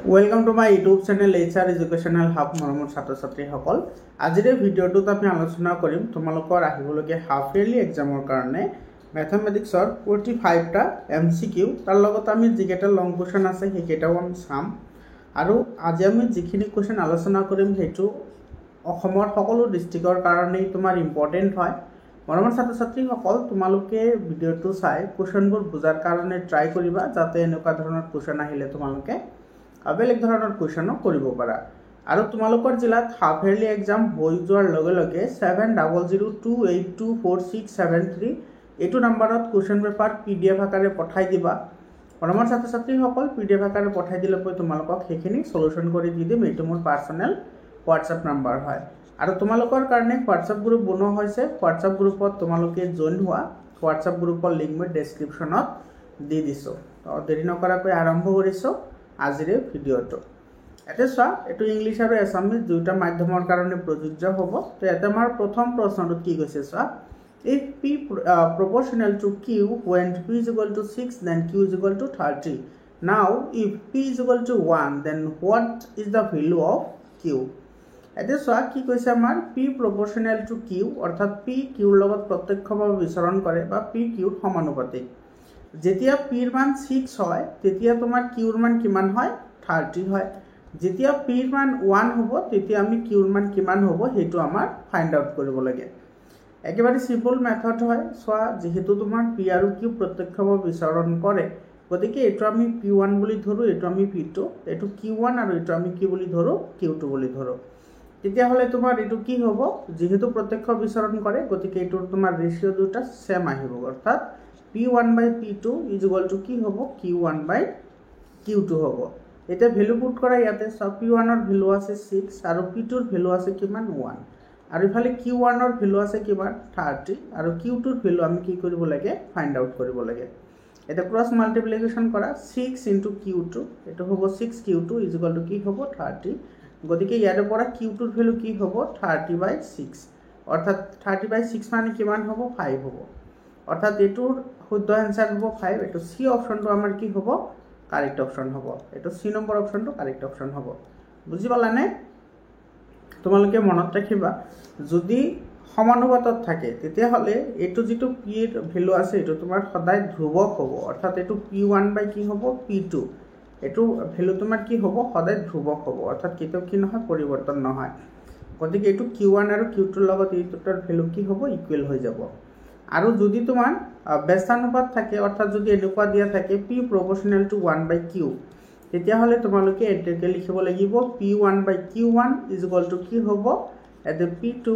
Welcome to my YouTube channel HR Educational Hub মৰমৰ ছাত্ৰ ছাত্ৰীসকল আজিৰ ভিডিঅ'টোত আমি আলোচনা কৰিম তোমালোকৰ আহিবলগীয়া হাফ ইয়াৰলি এক্সামৰ কাৰণে ম্যাথমেটিক্সৰ 45 টা MCQ তাৰ লগত আমি যিকেইটা লং কোৱেশ্চন আছে সেইকেইটাও আমি চাম আৰু আজি আমি যিখিনি কোৱেশ্চন আলোচনা কৰিম হেতু অসমৰ সকলো ডিস্ট্ৰিক্টৰ কাৰণে তোমাৰ ইম্পৰ্টেন্ট হয় মৰমৰ ছাত্ৰ ছাত্ৰীসকল তোমালোকে ভিডিঅ'টো চাই কোৱেশ্চনবোৰ বুজাৰ কাৰণে ট্ৰাই কৰিবা যাতে এনেকুৱা ধৰণৰ কোৱেশ্চন আহিলে তোমালোকে বেলেগ ধৰণৰ কোৱেশ্চনো কৰিব পাৰা আৰু তোমালোকৰ জিলাত হাফ ইয়াৰলি এক্সাম হৈ যোৱাৰ লগে লগে 7002824673 এইটো নম্বৰত কোৱেশ্চন পেপাৰ PDF আকাৰে পঠাই দিবা মৰমৰ ছাত্ৰ ছাত্ৰীসকল PDF আকাৰে পঠাই দিলে তোমালোকক সেইখিনি সলিউশন কৰি দি দিম এইটো মোৰ পাৰ্সোনেল WhatsApp নম্বৰ হয় আৰু তোমালোকৰ কাৰণে WhatsApp গ্ৰুপ বনোৱা হৈছে WhatsApp গ্ৰুপত তোমালোকে জয়েন হোৱা WhatsApp গ্ৰুপৰ লিংক মই ডেসক্ৰিপচনত দি দিছো তো দেৰি নকৰাকৈ আৰম্ভ কৰিছো আজিৰ ভিডিঅ'টো এতে চোৱা এটো ইংলিশ আৰু আছামিজ দুটা মাধ্যমৰ কাৰণে প্ৰযোজ্য হ'ব তো এতে আমাৰ প্ৰথম প্ৰশ্নটো কি কৈছে চোৱা if p proportional to q when p is equal to 6 then q is equal to 30 now if p is equal to 1 then what is the value of q এতে চোৱা কি কৈছে আমাৰ p proportional to q অৰ্থাৎ p q ৰ লগত প্ৰত্যক্ষভাৱে বিচৰণ কৰে বা p q ৰ সমানুপাতিক যেতিয়া p ৰ মান 6 হয় তেতিয়া তোমাৰ q ৰ মান কিমান হয় 30 হয় যেতিয়া p ৰ মান 1 হ'ব তেতিয়া আমি q ৰ মান কিমান হ'ব হেতু আমাৰ ফাইন্ড আউট কৰিব লাগে একেবাৰে সিম্পল মেথড হয় সোয়া যেহেতু তোমাৰ p আৰু q প্ৰত্যক্ষভাৱে বিচৰণ কৰে গতিকে এটো আমি p1 বুলি ধৰো এটো আমি p2 এটো q1 আৰু এটো আমি কি বুলি ধৰো q2 বুলি ধৰো তেতিয়া হলে তোমাৰ এটো কি হ'ব যেহেতু প্ৰত্যক্ষ বিচৰণ কৰে গতিকে এটোৰ তোমাৰ ৰেশিও দুটা সেম আহিব অৰ্থাৎ p1 by p2 is equal to কি হ'ব q1 by q2 হ'ব এটা ভ্যালু পুট কৰা ইয়াতে সব p1 ৰ ভ্যালু আছে 6 আৰু p2 ৰ ভ্যালু আছে কিমান 1 আৰু ইফালে q1 ৰ ভ্যালু আছে কিমান 30 আৰু q2 ৰ ভ্যালু আমি কি কৰিব লাগে ফাইন্ড আউট কৰিব লাগে এটা ক্ৰস মাল্টিপ্লিকেশন কৰা 6 into q2 এটা হ'ব 6q2 is equal to কি হ'ব 30 গতিকে ইয়াৰ পৰা q2 ৰ ভ্যালু কি হ'ব 30 by 6 অৰ্থাৎ 30 by 6 মানে কিমান হ'ব 5 হ'ব অর্থাৎ এটোৰ শুদ্ধ आंसर হ'ব 5 এটো সি অপশনটো আমাৰ কি হ'ব কাৰেক্ট অপশন হ'ব এটো সি নম্বৰ অপশনটো কাৰেক্ট অপশন হ'ব বুজি পালানে তোমালোকে মনত ৰাখিবা যদি সমানুপাতত থাকে তেতিয়া হলে এটো যেটো p এৰ ভ্যালু আছে এটো তোমাৰ সদায় ধ্ৰুবক হ'ব অৰ্থাৎ এটো p1 বাই কি হ'ব p2 এটো ভ্যালু তোমাৰ কি হ'ব সদায় ধ্ৰুবক হ'ব অৰ্থাৎ কেতিয়াও কি নহয় পৰিৱৰ্তন নহয় গতিকে এটো q1 আৰু q2 ৰ লগত এই দুটাৰ ভ্যালু কি হ'ব ইকুৱেল হৈ যাব আৰু যদি তোমাৰ ব্যস্তানুপাত থাকে অৰ্থাৎ যদি এনেকুৱা দিয়া থাকে p proportional to 1 by q তেতিয়া হলে তোমালোকে এটাকে লিখিব লাগিব p1 by q1 is equal to কি হ'ব এতে p2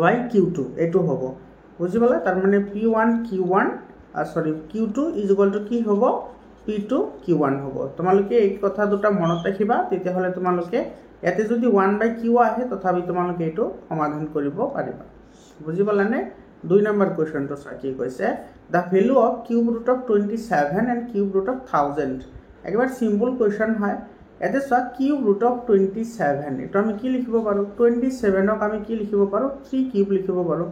by q2 এটো হ'ব বুজি পালা তাৰ মানে p1 q1 q2 is equal to কি হ'ব p2 q1 হ'ব তোমালোকে এই কথা দুটা মনত ৰাখিবা তেতিয়া হলে তোমালোকে এতে যদি 1 by q আহে তথাপি তোমালোকে এটো সমাধান কৰিব পাৰিবা বুজি পালানে 2 নম্বৰ কোৱেশ্চনটো কি কৈছে the value of cube root of 27 and cube root of 1000 একবাৰ সিম্পল কোৱেশ্চন হয় এতে চোৱা cube root of 27 এটা আমি কি লিখিব পাৰো 27 ক আমি কি লিখিব পাৰো 3 কিউব লিখিব পাৰো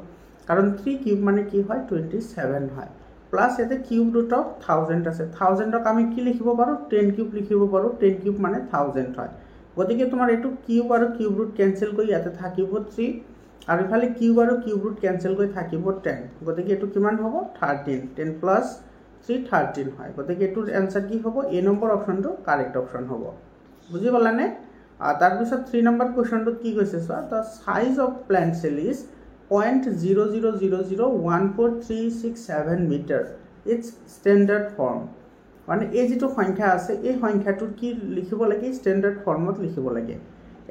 কাৰণ 3 কিউব মানে কি হয় 27 হয় প্লাস এতে cube root of 1000 আছে 1000 ক আমি কি লিখিব পাৰো 10 কিউব লিখিব পাৰো 10 কিউব মানে 1000 হয় গতিকে তোমাৰ এটো কিউব আৰু কিউব ৰুট ক্যান্সেল কৰি ইয়াতে থাকিব 3 আৰু ইফালে কিউব আৰু কিউব ৰুট ক্যান্সেল কৰি থাকিব 10 গতিকে এটো কিমান হ'ব 13 10 প্লাস 3 13 হয় গতিকে এটোৰ आंसर কি হ'ব এ নম্বৰ অপশনটো কাৰেক্ট অপশন হ'ব বুজি পালানে তাৰ পিছত 3 নম্বৰ কোৱেশ্চনটো কি কৈছে চোৱা the size of plant cell is 0.00014367 meter its standard form মানে এই যেটো সংখ্যা আছে এই সংখ্যাটোৰ কি লিখিব লাগে স্ট্যান্ডাৰ্ড ফৰ্মত লিখিব লাগে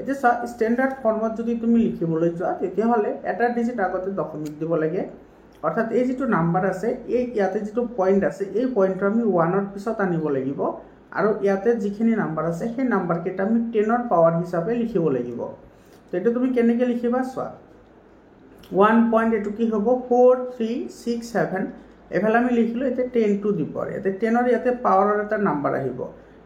এতে স্ট্যান্ডাৰ্ড ফৰ্মত যদি তুমি লিখিবলৈ যোৱা তেতিয়া হলে এটা ডিজিট আগতে দশমিক দিব লাগে অৰ্থাৎ এই যেটো নাম্বাৰ আছে এই ইয়াতে যেটো পয়েন্ট আছে এই পয়েন্টটো আমি 1 ৰ পিছত আনিব লাগিব আৰু ইয়াতে যিখিনি নাম্বাৰ আছে সেই নাম্বাৰ কেইটা আমি 10 ৰ পাৱাৰ হিচাপে লিখিব লাগিব তো এটা তুমি কেনেকৈ লিখিবা চোৱা 1 পয়েন্ট এটো কি হ'ব 4367 এফালে আমি লিখিলো এতে 10 টু দি পাৱাৰ এতে 10 ৰ ইয়াতে পাৱাৰৰ এটা নাম্বাৰ আহিব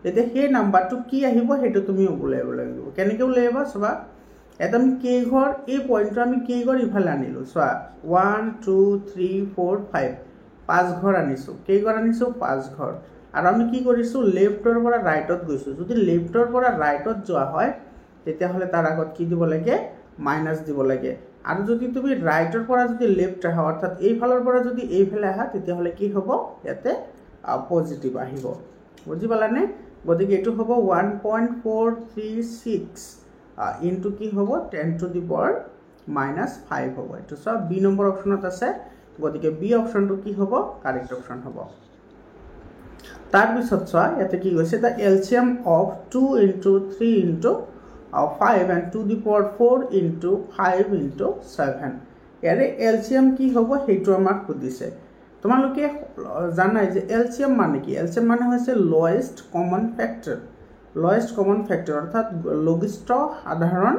এতে সেই নাম্বাৰটো কি আহিব হেতু তুমি উলাইব লাগিব কেনেকৈ উলাইবা চবা এটা আমি কে ঘৰ এই পয়েন্টটো আমি কে ঘৰ ইফালে আনিলো চোৱা 1 2 3 4 5 5 ঘৰ আনিছো কে ঘৰ আনিছো 5 ঘৰ আৰু আমি কি কৰিছোঁ লেফ্টৰ পৰা ৰাইটত গৈছোঁ যদি লেফ্টৰ পৰা ৰাইটত যোৱা হয় তেতিয়াহ'লে তাৰ আগত কি দিব লাগে মাইনাছ দিব লাগে আৰু যদি তুমি ৰাইটৰ পৰা যদি লেফ্ট আহা অৰ্থাৎ এইফালৰ পৰা যদি এইফালে আহা তেতিয়াহ'লে কি হ'ব ইয়াতে পজিটিভ আহিব বুজি পালানে গতিকে এইটো হ'ব 1.436 ইনটু কি হ'ব 10 টু দি পাৱাৰ -5 হ'ব এইটো সব বি নম্বৰ অপচনত আছে গতিকে বি অপচনটো কি হ'ব কাৰেক্ট অপচন হ'ব তাৰ পিছত চোৱা ইয়াতে কি কৈছে the LCM of 2 into 3 into 5 and 2 the power 4 into 5 into 7 ইয়াৰে এলচিয়াম কি হ'ব হেতু আমাক খুদিছে তোমালোকে জানাই যে এলচিয়াম মানে কি এলচিয়াম মানে হৈছে লোয়েষ্ট কমন ফ্যাক্টৰ অৰ্থাৎ লঘিষ্ঠ সাধাৰণ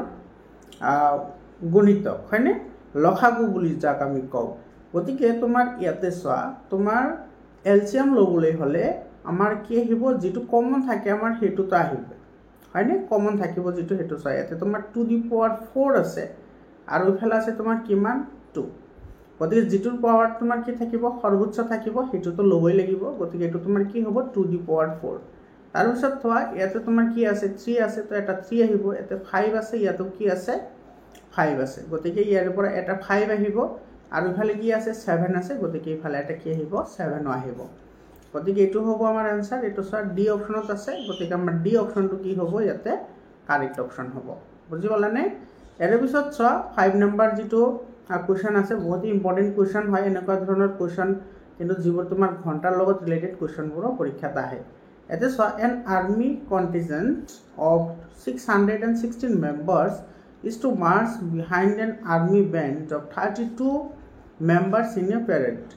গুণিতক হয়নে লসাগু বুলি যাক আমি কওঁ গতিকে তোমাৰ ইয়াতে চোৱা তোমাৰ এলচিয়াম ল'বলৈ হ'লে আমাৰ কি আহিব যেটো কমন থাকে আমাৰ হেতুটো আহিব হয়নে কমন থাকিব যেটো হেতু চাই ইয়াতে তোমাৰ 2 দি পাৱাৰ 4 আছে আৰু ইফালে আছে তোমাৰ কিমান 2 গতিকে যেটোৰ পাৱাৰ তোমাৰ কি থাকিব সৰ্বোচ্চ থাকিব হেতুটো ল'বই লাগিব গতিকে এটো তোমাৰ কি হ'ব 2 দি পাৱাৰ 4 তাৰ পিছত থোৱা ইয়াতে তোমাৰ কি আছে 3 আছে তো এটা 3 আহিব ইয়াতে 5 আছে ইয়াতে কি আছে 5 আছে গতিকে ইয়াৰ পৰা এটা 5 আহিব আৰু ইফালে কি আছে 7 আছে গতিকে ইফালে এটা কি আহিব 7 আহিব গতিকে এটো হ'ব আমাৰ आंसर এটো স্যাৰ ডি অপচনত আছে গতিকে আমাৰ ডি অপচনটো কি হ'ব ইয়াতে কাৰেক্ট অপচন হ'ব বুজি পালানে এৰ পিছত চোৱা 5 নম্বৰ যেটো কোৱেশ্চন আছে বহুত ইম্পৰ্টেন্ট কোৱেশ্চন হয় এনেকুৱা ধৰণৰ কোৱেশ্চন কিন্তু যিবোৰ তোমাৰ ঘণ্টাৰ লগত ৰিলেটেড কোৱেশ্চনবোৰ পৰীক্ষাত আহে এতে চোৱা N army contingent of 616 মেম্বাৰ্স is to march behind an army band of 32 members in a parade.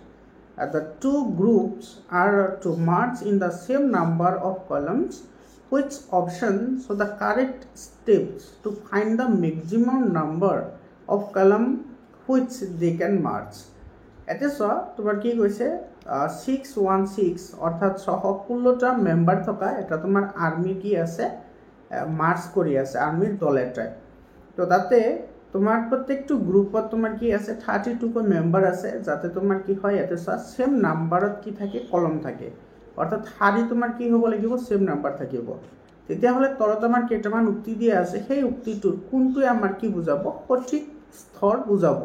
The two groups are to march in the same number of columns. Which option? So the correct steps to find the maximum number of column which they can march. এতে চোৱা তোমাৰ কি কৈছে 616 অৰ্থাৎ 616টা member থকা এটা তোমাৰ army কি আছে মাৰ্চ কৰি আছে আৰ্মিৰ দল এটাই তো তাতে তোমার প্রত্যেকটো গ্রুপত তোমার কি আছে 32 কো মেম্বার আছে যাতে তোমার কি হয় এতে সেম নাম্বারত কি থাকে কলম থাকে অর্থাৎ হারি তোমার কি হ'ব লাগিব সেম নাম্বার থাকিব তেতিয়া হলে তলত আমাৰ কেইটামান উক্তি দিয়া আছে সেই উক্তিটোৰ কোনটো আমাৰ কি বুজাব সঠিক স্থৰ বুজাব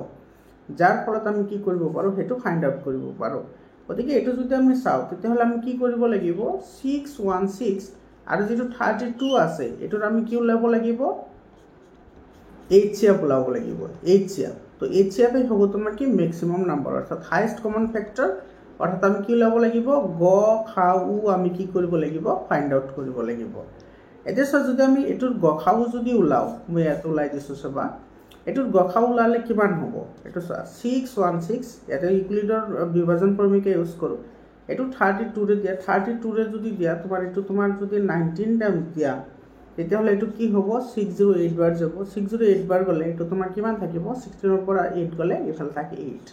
যাৰ ফলত আমি কি কৰিব পাৰো হেতু ফাইন্ড আউট কৰিব পাৰো গতিকে এটো যদি আমি চাও তেতিয়া হলে আমি কি কৰিব লাগিব 616 আৰু যেটো 32 আছে এটোৰ আমি কি উলাব লাগিব HCF উলাব লাগিব HCF তো HCF এ হ'ব তোমাৰ কি ম্যাক্সিমাম নাম্বাৰ অৰ্থাৎ হাইয়েস্ট কমন ফ্যাক্টৰ অৰ্থাৎ আমি কি উলাব লাগিব গ খ উ আমি কি কৰিব লাগিব ফাইন্ড আউট কৰিব লাগিব এতেছ যদি আমি এটোৰ গ খ উ যদি উলাও মই এত উলাই দিছো সবা এটোৰ গ খ উ উলালে কিমান হ'ব এটো 616 এটা ইউক্লিডৰ বিভাজন ফৰ্মুলা ইউজ কৰো এটো 32 ৰে দিয়া 32 ৰে যদি দিয়া তোমাৰ এটো তোমাৰ যদি 19 টাইমস দিয়া তেতিয়া হলে এটো কি হ'ব 608 বার যাব 608 বার গলে এটো তোমাৰ কিমান থাকিব 16 ৰ পৰা 8 গলে ইফাল থাকে 8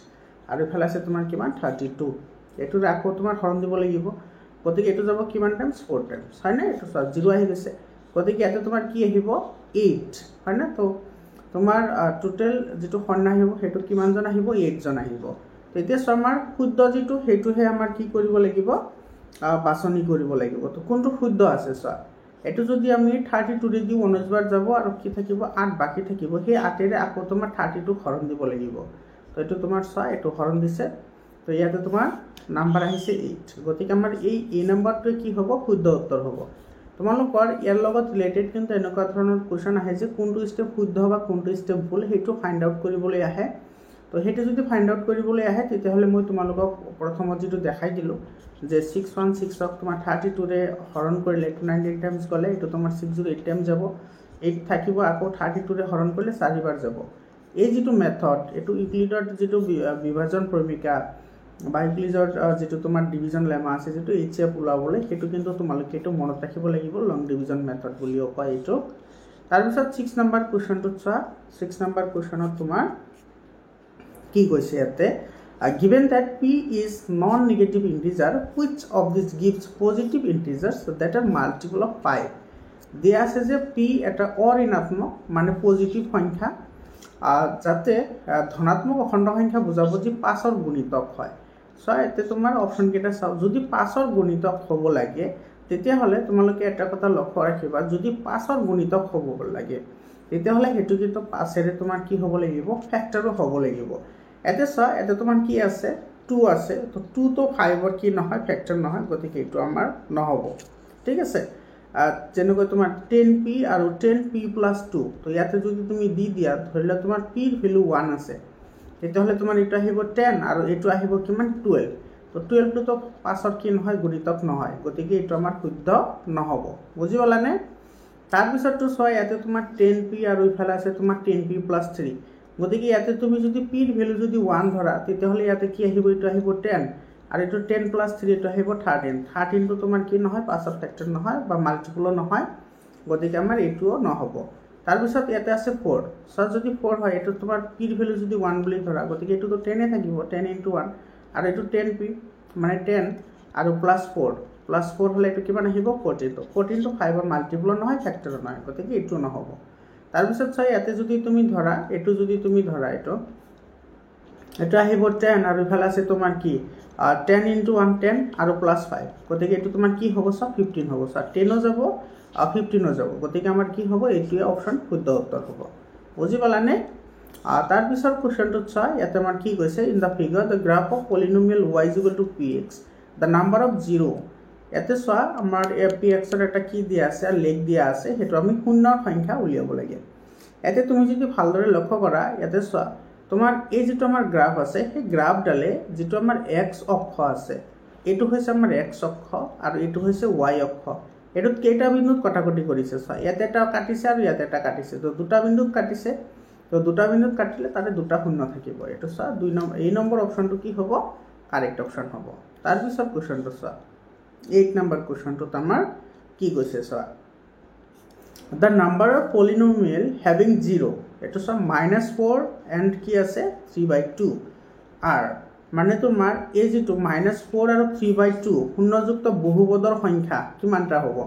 আৰু ইফাল আছে তোমাৰ কিমান 32 এটো ৰাখো তোমাৰ হৰণ দিব লাগিব গতিকে এটো যাব কিমান টাইমস 4 টাইমস হয় না এটো 0 আহি গৈছে গতিকে এটো তোমাৰ কি আহিব 8 হয় না তো তোমাৰ টোটাল যেটো হৰণ আহিব হেতু কিমান জন আহিব 8 জন আহিব তেতিয়া আমাৰ শুদ্ধ যেটো হেতুহে আমাৰ কি কৰিব লাগিব বাছনি কৰিব লাগিব তো কোনটো শুদ্ধ আছে চোৱা এটো যদি আমি 32 ৰে দি 19 বাৰ যাব আৰু কি থাকিব 8 বাকি থাকিব সেই 8 ৰে আকৌ তোমাৰ 32 হৰণ দিব লাগিব তো এটো তোমাৰ চোৱা এটো হৰণ দিছে তো ইয়াতে তোমাৰ নাম্বাৰ আহিছে 8 গতিকে আমাৰ এই নাম্বাৰটো কি হ'ব শুদ্ধ উত্তৰ হ'ব তোমালোকৰ ইয়াৰ লগত ৰিলেটেড কিন্তু এনেকুৱা ধৰণৰ কোৱেশ্চন আহে যে কোনটো স্টেপ শুদ্ধ বা কোনটো স্টেপ ভুল হেতু ফাইন্ড আউট কৰিবলৈ আহে তো হেতু যদি ফাইন্ড আউট কৰিবলৈ আহে তেতিয়া হলে মই তোমালোকক প্ৰথমত যেটো দেখাই দিলো যে 616 ক তোমাৰ 32 ৰে হৰণ কৰিলে 19 টাইমস গলে এটো তোমাৰ 608 টাইম যাব 8 থাকিব আকৌ 32 ৰে হৰণ কৰিলে 4 বাৰ যাব এই যেটো মেথড এটো ইউক্লিডৰ যেটো বিভাজন ফৰ্মুলা বা ইউক্লিডৰ যেটো তোমাৰ ডিভিজন লেমা আছে যেটো HCF উলাবলৈ হেতু কিন্তু তোমালোকে এটো মনত ৰাখিব লাগিব লং ডিভিজন মেথড বুলিও কয় এটো তাৰ পিছত 6 নম্বৰ কোৱেশ্চনটো চোৱা 6 নম্বৰ কোৱেশ্চনত তোমাৰ কি কৈছে ইয়াতে given that p is non-negative integer which of these gives positive integers that are multiple of 5 দিয়া আছে যে p এটা অঋণাত্মক মানে পজিটিভ সংখ্যা যাতে ধনাত্মক অখণ্ড সংখ্যা বুজাব যে 5 ৰ গুণিতক হয় সো এতে তোমাৰ অপশন কেইটা চাও যদি 5ৰ গুণিতক হ'ব লাগে তেতিয়া হলে তোমালোকে এটা কথা লক্ষ্য ৰাখিবা যদি 5ৰ গুণিতক হ'ব লাগে তেতিয়া হলে হেতু কিন্তু 5 এৰে তোমাৰ কি হ'ব লাগিব ফ্যাক্টৰো হ'ব লাগিব এতে সো এতে তোমাৰ কি আছে 2 আছে তো 2 তো 5ৰ কি নহয় ফ্যাক্টৰ নহয় গতিকে এটো আমাৰ নহব ঠিক আছে যেনেকৈ তোমাৰ 10p আৰু 10p + 2 তো ইয়াতে যদি তুমি দি দিয়া ধৰিলে তোমাৰ p ৰ ভ্যালু 1 আছে তেতিয়া হলে তোমাৰ এটা আহিব 10 আৰু এটো আহিব কিমান 12 তো 12 তো 5ৰ কি নহয় গুণিতক নহয় গতিকে এটো আমাৰ শুদ্ধ নহব বুজি পালানে তাৰ পিছত তো সয় ইয়াতে তোমাৰ 10p আৰু ইফালে আছে তোমাৰ 10p + 3 গতিকে ইয়াতে তুমি যদি p ৰ ভ্যালু যদি 1 ধৰা তেতিয়া হলে ইয়াতে কি আহিব এটো আহিব 10 আৰু এটো 10 + 3 এটো আহিব 13 13 তো তোমাৰ কি নহয় 5ৰ ফ্যাক্টৰ নহয় বা মাল্টিপল নহয় গতিকে আমাৰ এটোও নহব তাৰ পিছত ইয়াতে আছে 4 সো যদি 4 হয় এটো তোমাৰ p ৰ ভ্যালু যদি 1 বুলি ধৰা গতিকে এটো তো 10 এ থাকিব 10 * 1 আৰু এটো 10p মানে 10 আৰু +4 হলে এটো কিমান আহিব 14 তো 14 তো 5ৰ মাল্টিপল নহয় ফ্যাক্টৰ নহয় গতিকে এটো নহব তাৰ পিছত চাই ইয়াতে যদি তুমি ধৰা এটো যদি তুমি ধৰা এটো আহিব 10 আৰু ইফালে আছে তোমাৰ কি 10 * 1 10 আৰু +5 গতিকে এটো তোমাৰ কি হ'ব সব 15 হ'ব সব 10 ও যাব 15 ও যাব গতিকে আমাৰ কি হ'ব এটোৱে অপশন শুদ্ধ উত্তৰ হ'ব বুজি পালানে তাৰ পিছৰ কোৱেশ্চনটো চাই ইয়াতে আমাৰ কি কৈছে in the figure the graph of polynomial y = px the number of 0 ইয়াতে চোৱা আমাৰ px ৰ এটা কি দিয়া আছে আৰু লেখ দিয়া আছে হেতু আমি শূন্যৰ সংখ্যা উলিয়াব লাগে ইয়াতে তুমি যদি ভালদৰে লক্ষ্য কৰা ইয়াতে চোৱা তোমাৰ এই যেটো আমাৰ গ্ৰাফ আছে সেই গ্ৰাফ ডালে যেটো আমাৰ x অক্ষ আছে এটো হৈছে আমাৰ x অক্ষ আৰু এটো হৈছে y অক্ষ এটোত কেইটা বিন্দুত কটাকটি কৰিছে চোৱা ইয়াতে এটা কাটিছে আৰু ইয়াতে এটা কাটিছে তো দুটা বিন্দুত কাটিছে তো দুটা বিন্দুত কাটিলে তাতে দুটা শূন্য থাকিব এটো চোৱা 2 নম্বৰ এই নম্বৰ অপশনটো কি হ'ব কাৰেক্ট অপশন হ'ব তাৰ পিছত কোৱেশ্চনটো চোৱা 8 নম্বৰ কোৱেশ্চনটো আমাৰ কি কৈছে চোৱা the number of polynomial having 0 এটো সব -4 and কি আছে 3/2 আর মানে তোমাৰ এই যেটো -4 আৰু 3/2 শূন্যযুক্ত বহুপদৰ সংখ্যা কিমানটা হ'ব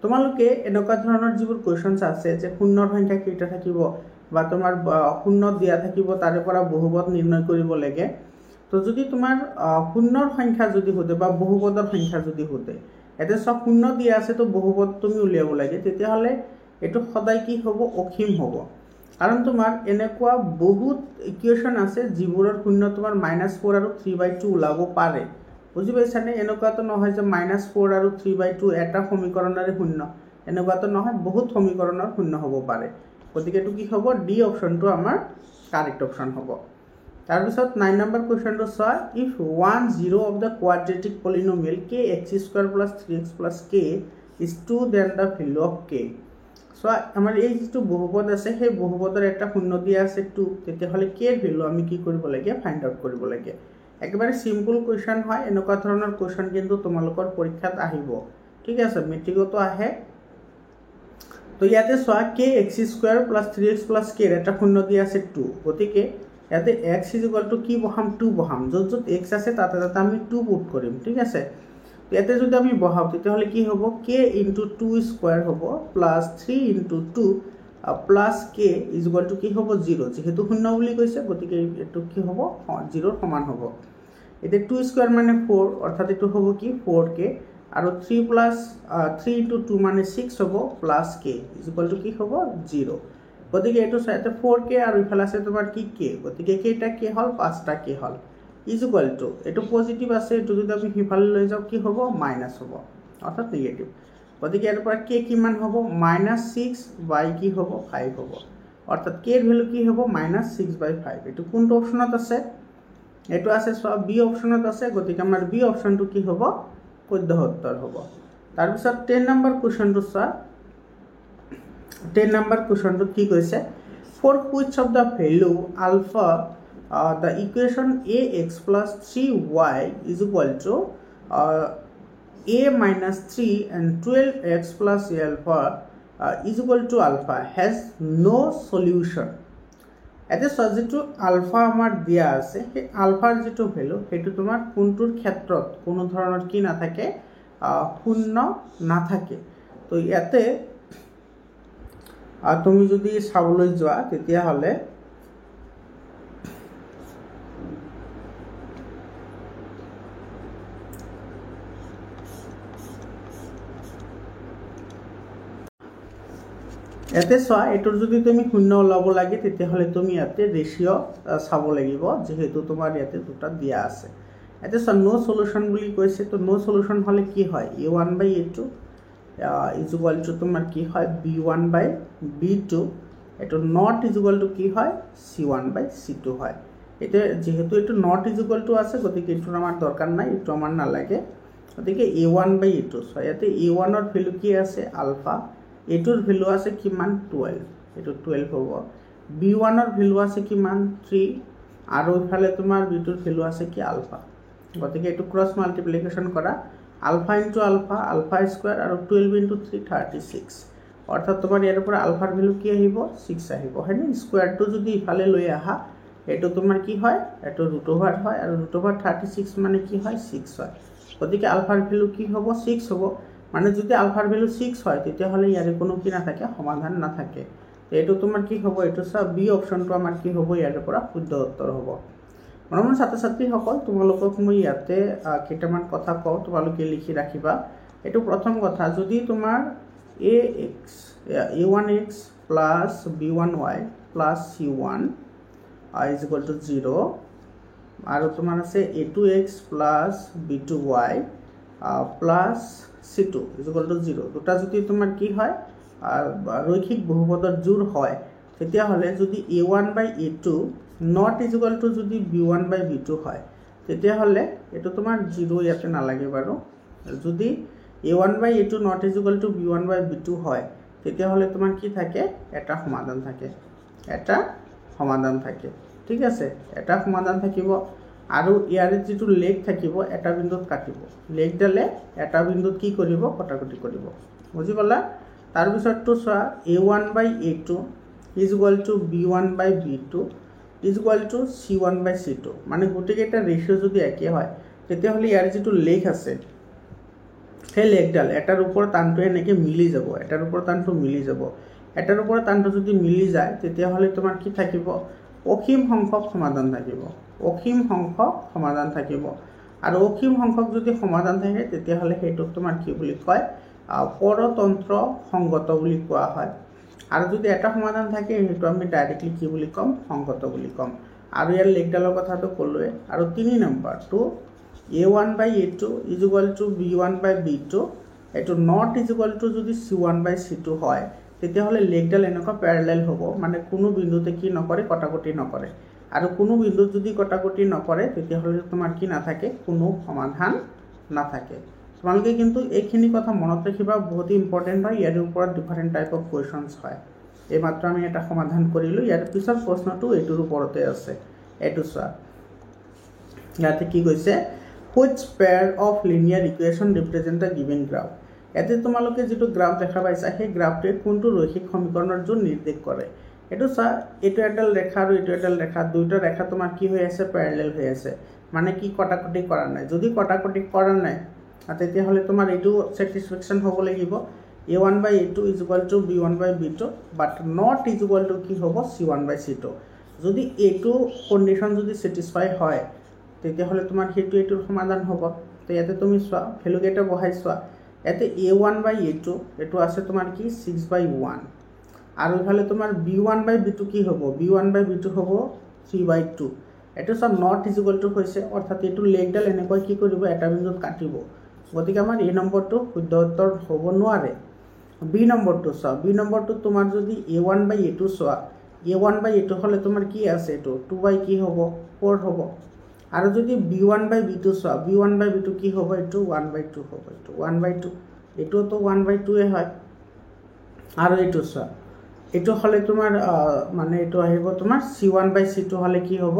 তোমালোকে এনেকুৱা ধৰণৰ যিবোৰ কোৱেশ্চনছ আছে যে শূন্যৰ সংখ্যা কেইটা থাকিব বা তোমাৰ শূন্য দিয়া থাকিব তাৰে পৰা বহুপদ নিৰ্ণয় কৰিব লাগে তো যদি তোমাৰ শূন্যৰ সংখ্যা যদি হতে বা বহুপদৰ সংখ্যা যদি হতে এতে সব শূন্য দিয়া আছে তো বহুপদ তুমি উলিয়াব লাগে তেতিয়া হলে এটো সদায় কি হ'ব অসীম হ'ব কাৰণ তোমাৰ এনেকুৱা বহুত ইকুৱেশন আছে যিবোৰৰ শূন্য তোমাৰ -4 আৰু 3/2 ওলাব পাৰে বুজি পাইছানে এনেকুৱাটো নহয় যে -4 আৰু 3/2 এটা সমীকৰণৰে শূন্য এনেকুৱাটো নহয় বহুত সমীকৰণৰ শূন্য হ'ব পাৰে গতিকে এটো কি হ'ব ডি অপশনটো আমাৰ কাৰেক্ট অপশন হ'ব তাৰ পিছত 9 নম্বৰ কোৱেশ্চনটো চোৱা if 1 0 of the quadratic polynomial kx² + 3x + k is 2 then the value of k so আমাৰ এই যেটো বহুপদ আছে সেই বহুপদৰ একটা শূন্য দিয়া আছে 2 তেতিয়া হলে k এৰ ভ্যালু আমি কি কৰিব লাগে ফাইন্ড আউট কৰিব লাগে একেবাৰে সিম্পল কোৱেশ্চন হয় এনেকুৱা ধৰণৰ কোৱেশ্চন কিন্তু তোমালোকৰ পৰীক্ষাত আহিব ঠিক আছে মেট্ৰিকতো আহে তো ইয়াতে চোৱা kx² + 3x + k এর একটা শূন্য দিয়া আছে 2 গতিকে ইয়াতে x = কি বহাম 2 বহাম যত যত x আছে তাতে তাতে আমি 2 পুট কৰিম ঠিক আছে ইয়াতে যদি আমি বহাও তেতিয়া হলে কি হ'ব k * 2² হ'ব + 3 * 2 + k = কি হ'ব 0 যেহেতু শূন্য বুলি কৈছে গতিকে এটো কি হ'ব 0 ৰ সমান হ'ব এতে 2² মানে 4 অৰ্থাৎ এটো হ'ব কি 4k আৰু 3 * 2 মানে 6 হ'ব + k = কি হ'ব 0 গতিকে এটো সাথে 4k আৰু ইফালে আছে তোমাৰ কি k গতিকে কেইটা k হল 5টা k হল = এটো পজিটিভ আছে এটো যদি আমি হিফালে লৈ যাও কি হ'ব মাইনাস হ'ব অর্থাৎ নেগেটিভ গতিকে এর পর k কিমান হ'ব -6 কি হ'ব 5 হ'ব অর্থাৎ k এর ভ্যালু কি হ'ব -6/5 এটো কোনটো অপশনত আছে এটো আছে সব বি অপশনত আছে গতিকে আমাৰ বি অপশনটো কি হ'ব শুদ্ধ উত্তৰ হ'ব তাৰ পিছত 10 নম্বৰ কোৱেশ্চনটো চোৱা 10 number question to কি কৈছে for which of the value alpha the equation ax plus 3y is equal to a minus 3 and 12x plus alpha is equal to alpha has no solution এতে যেটো আলফা আমাৰ দিয়া আছে সেই আলফাৰ যেটো ভ্যালু হেতু তোমাৰ কোনটোৰ ক্ষেত্ৰত কোনো ধৰণৰ কি না থাকে শূন্য না থাকে তো ইয়াতে তুমি যদি চাবলৈ যোৱা তেতিয়া হলে ইয়াতে চোৱা এইটোৰ যদি তুমি শূন্য ওলাব লাগে তেতিয়াহ'লে তুমি ইয়াতে ৰেচিঅ' চাব লাগিব যেহেতু তোমাৰ ইয়াতে দুটা দিয়া আছে ইয়াতে চোৱা নো সলিউশন বুলি কৈছে তো নো সলিউশন হলে কি হয় a1/a2 ইজ ইকুয়াল টু তোমাৰ কি হয় b1/b2 এটো নট ইজ ইকুয়াল টু কি হয় c1/c2 হয় এটা যেহেতু এটো নট ইজ ইকুয়াল টু আছে গতিকে এটো আমাৰ দৰকাৰ নাই এটো আমাৰ নালাগে গতিকে a1/a2 সো ইয়াতে a1 ৰ ভ্যালু কি আছে আলফা এটোৰ ভ্যালু আছে কিমান 12 এটো 12 হ'ব b1 ৰ ভ্যালু আছে কিমান 3 আৰু ইফালে তোমাৰ b2 ৰ ভ্যালু আছে কি আলফা গতিকে এটো ক্ৰস মাল্টিপ্লিকেশন কৰা আলফা ইনটু আলফা আলফা স্কয়াৰ আৰু 12 ইনটু 3 36 অর্থাৎ তোমার এর উপর আলফার ভ্যালু কি আহিব 6 আহিব হয়নে স্কয়ারটো যদি ইফালে লৈ আহা এটো তোমার কি হয় এটো √ হয় আৰু √ 36 মানে কি হয় 6 হয় গতিকে আলফার ভ্যালু কি হ'ব 6 হ'ব মানে যদি আলফার ভ্যালু 6 হয় তেতিয়া হলে ইয়াৰে কোনো কি না থাকে সমাধান না থাকে তো এটো তোমাৰ কি হ'ব এটো সব বি অপশনটো আমাৰ কি হ'ব ইয়াৰ পৰা শুদ্ধ উত্তৰ হ'ব মৰমৰ ছাত্ৰ ছাত্ৰী সকল তোমালোকক মই ইয়াতে কেইটামান কথা কওঁ তোমালোকে লিখি ৰাখিবা এটো প্ৰথম কথা যদি তোমাৰ a1x plus b1y plus c1 is equal to 0 আৰু তোমাৰ আছে a2x plus b2y plus c2 is equal to 0 দুটা যদি তোমাৰ কি হয় ৰৈখিক বহুপদৰ জোড় হয় তেতিয়া হলে যদি a1/a2 not is equal to যদি b1/b2 হয় তেতিয়া হলে এটো তোমাৰ 0 ইয়াতে নালাগে বাৰু যদি a1/a2 not is equal to b1/b2 হয় তেতিয়া হলে তোমাৰ কি থাকে এটা সমাধান থাকে ঠিক আছে এটা সমাধান থাকিব আৰু ইয়াৰে যেটো লেগ থাকিব এটা বিন্দুত কাটিব লেগ ডালে এটা বিন্দুত কি কৰিব কটাকটি কৰিব বুজি পালা তাৰ পিছতটো চোৱা a1/a2 is equal to b1/b2 is equal to c1/c2 মানে গোটেইটা ৰেশিও যদি একে হয় তেতিয়া হলে ইয়াৰ যেটো লেগ আছে সেই লেগডাল এটাৰ উপৰ টানটো এনেকে মিলি যাব এটাৰ উপৰ টানটো মিলি যাব এটাৰ উপৰ টানটো যদি মিলি যায় তেতিয়া হলে তোমাৰ কি থাকিব অসীম সংখ্যক সমাধান থাকিব আৰু অসীম সংখ্যক যদি সমাধান থাকে তেতিয়া হলে হেতু তোমাৰ কি বুলি কয় পৰতন্ত্ৰ সংগত বুলি কোৱা হয় আৰু যদি এটা সমাধান থাকে হেতু আমি ডাইৰেক্টলি কি বুলি কম সংগত বুলি কম আৰু ইয়াৰ লেগডালৰ কথাটো কলোৱে আৰু 3 নম্বৰটো a1/a2 is equal to b1/b2 এটো not is equal to যদি c1/c2 হয় তেতিয়া হলে লেগডাল এনেকা প্যারালাল হ'ব মানে কোনো বিন্দুতে কি নকৰে কটাকটি নকৰে আৰু কোনো বিন্দুত যদি কটাকটি নকৰে তেতিয়া হলে তোমাৰ কি না থাকে কোনো সমাধান না থাকে তোমালোকে কিন্তু এইখিনি কথা মনত ৰাখিবা বহুত ইম্পৰ্টেন্ট হয় ইয়াৰ ওপৰত ডিফাৰেন্ট টাইপ অফ কোৱেশ্চনস হয় এই মাত্ৰ আমি এটা সমাধান কৰিলো ইয়াৰ পিছৰ প্ৰশ্নটো এইটোৰ ওপৰতে আছে এটো চোৱা ইয়াতে কি কৈছে which pair of linear equation represent a given graph এতে তোমালোকে যেটো গ্রাফ দেখা পাইছা সেই গ্রাফতে কোনটো রৈখিক সমীকৰণৰ জোন নিৰ্দেশ কৰে এটো চা এটো এডাল ৰেখা আৰু এটো এডাল ৰেখা দুইটা ৰেখা তোমাৰ কি হৈ আছে প্যাৰালাল হৈ আছে মানে কি কটাকটি কৰা নাই যদি কটাকটি কৰা নাই তেতিয়া হলে তোমাৰ এটো স্যাটিসফ্যাকশন হ'ব লাগিব a1/a2 is equal to b1/b2 but not is equal to কি হ'ব c1/c2 যদি এটো কন্ডিশন যদি স্যাটিসফাই হয় তেতিয়া হলে তোমাৰ হেতু এটোৰ সমাধান হ'ব তো ইয়াতে তুমি চোৱা ভ্যালু কেটা বহাই চোৱা ইয়াতে a1/a2 এটো আছে তোমাৰ কি 6/1 আৰু ইফালে তোমাৰ b1/b2 কি হ'ব b1/b2 হ'ব 3/2 এটো সব not is equal to হৈছে অৰ্থাৎ এটো লেগডাল এনেকৈ কি কৰিব এটা বিন্দুত কাটিব গতিকে আমাৰ এই নম্বৰটো শুদ্ধ উত্তৰ হ'ব নোৱাৰে বি নম্বৰটো চোৱা বি নম্বৰটো তোমাৰ যদি a1/a2 চোৱা a1/a2 হলে তোমাৰ কি আছে এটো 2 কি হ'ব 4 হ'ব আৰু যদি b1/b2 চোৱা b1/b2 কি হ'ব এটো 1/2 হ'ব এটো 1/2 এটো তো 1/2 এ হয় আৰু এটো চোৱা এটো হলে তোমাৰ মানে এটো আহিব তোমাৰ c1/c2 হলে কি হ'ব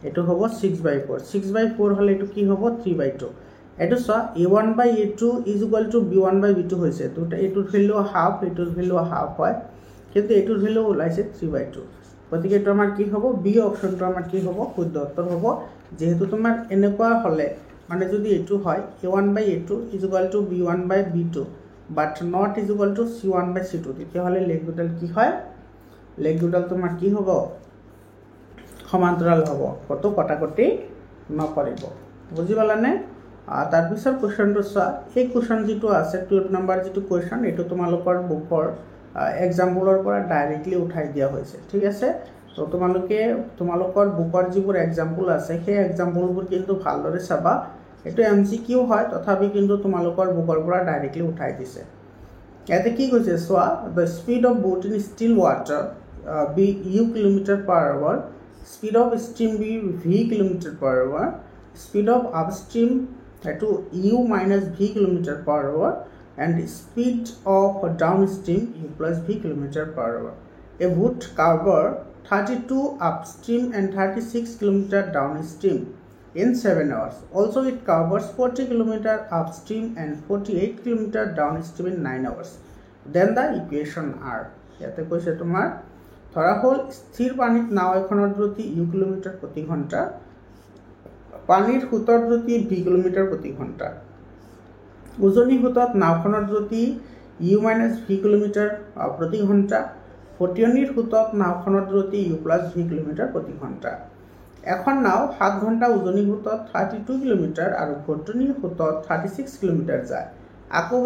এটো হ'ব 6/4 6/4 হলে এটো কি হ'ব 3/2 এটো চোৱা a1/a2 is equal to b1/b2 হৈছে দুটা এটোৰ ভ্যালু হাফ এটোৰ ভ্যালু হাফ হয় কিন্তু এটোৰ ভ্যালু ওলাইছে 3/2 গতিকে এটো আমাৰ কি হ'ব বি অপশনটো আমাৰ কি হ'ব শুদ্ধ উত্তৰ হ'ব যেহেতু তোমাৰ এনেকুৱা হলে মানে যদি এটো হয় a1/a2 is equal to b1/b2 but not is equal to c1/c2 তেতিয়া হলে লেগ দুডাল কি হয় লেগ দুডাল তোমাৰ কি হ'ব সমান্তৰাল হ'ব কত কটাকটি নকৰিব বুজি পালানে তাৰ পিছৰ কোৱেশ্চনটো চোৱা এই কোৱেশ্চন যেটো আছে 12 নম্বৰ যেটো কোৱেশ্চন এটো তোমালোকৰ বুকৰ এক্সাম্পলৰ পৰা ডাইৰেক্টলি উঠাই দিয়া হৈছে ঠিক আছে তো তোমালোকৰ বুকৰ যিবোৰ এক্সাম্পল আছে সেই এক্সাম্পলবোৰ কিন্তু ভালদৰে চাবা এইটো MCQ হয় তথাপি কিন্তু তোমালোকৰ বুকৰ পৰা ডাইৰেক্টলি উঠাই দিছে ইয়াতে কি কৈছে চোৱা the speed of boat in still water be u km/h speed of stream be v km/h speed of upstream to u minus v km/h and speed of downstream u plus v km/h a boat cover 32 upstream and 36 km downstream in 7 hours. Also it covers 40 km upstream and 48 km downstream in 9 hours. Then the equation are. ইয়াতে কৈছে তোমাৰ ধৰা হ'ল স্থিৰ পানীত নাও এখনৰ গতি u কিলোমিটাৰ প্ৰতি ঘণ্টা পানীৰ সোঁতৰ গতি v কিলোমিটাৰ প্ৰতি ঘণ্টা উজনি সোঁতত নাওখনৰ গতি u minus v কিলোমিটাৰ প্ৰতি ঘণ্টা ফটিয়নিৰ সোঁতত নাওখনৰ গতি u plus v কিলোমিটাৰ প্ৰতি ঘণ্টা এখন নাও 7 ঘণ্টা উজনি সোঁতত 32 কিলোমিটাৰ আৰু ফটিয়নিৰ সোঁতত 36 কিলোমিটাৰ যায় আকৌ